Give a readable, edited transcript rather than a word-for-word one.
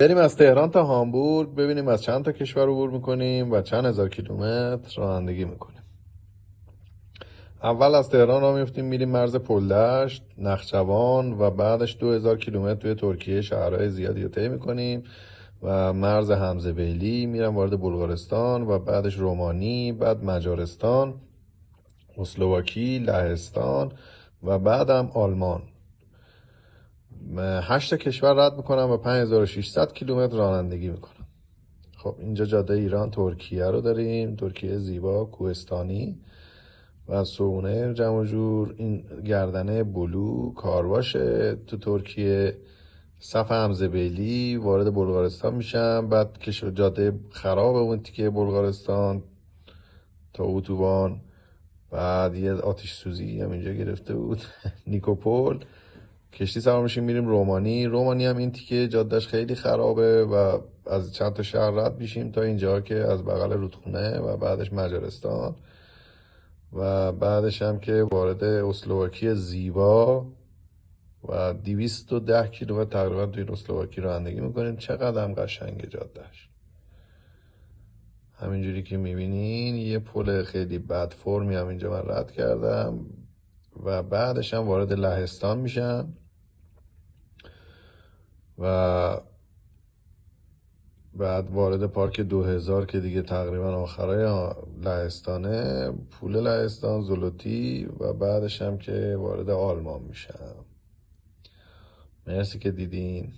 بریم از تهران تا هامبورگ ببینیم از چند تا کشور عبور میکنیم و چند هزار کیلومتر رانندگی میکنیم. اول از تهران راه میفتیم میریم مرز پلدشت، نخجوان و بعدش 2000 کیلومتر توی ترکیه شهرهای زیادی رو طی میکنیم و مرز حمزه بیلی میرم وارد بلغارستان و بعدش رومانی، بعد مجارستان، اسلواکی، لهستان و بعدم آلمان. 8 کشور رد میکنم و 5600 کیلومتر رانندگی میکنم. خب اینجا جاده ایران ترکیه رو داریم، ترکیه زیبا کوهستانی و صحنه جمع و جور. این گردنه بلو کارواشه تو ترکیه. صف حمزه بیلی وارد بلغارستان میشم، بعد جاده خراب اون تیکه بلغارستان تا اتوبان، بعد یه آتش سوزی هم اینجا گرفته بود نیکوپول. کشتی سوار میشیم میریم رومانی هم این تیکه جادهش خیلی خرابه و از چند تا شهر رد میشیم تا اینجا که از بغل رودخونه و بعدش مجارستان و بعدش هم که وارد اسلواکی زیبا و 210 کیلومتر تقریبا توی این اسلواکی رانندگی میکنیم. چقدر هم قشنگه جادهش. همینجوری که میبینین یه پل خیلی بد فرمی هم اینجا من رد کردم و بعدش هم وارد لهستان میشم و بعد وارد پارک 2000 که دیگه تقریبا آخرای لهستانه، پول لهستان زلوتی و بعدش هم که وارد آلمان میشم. مرسی که دیدین.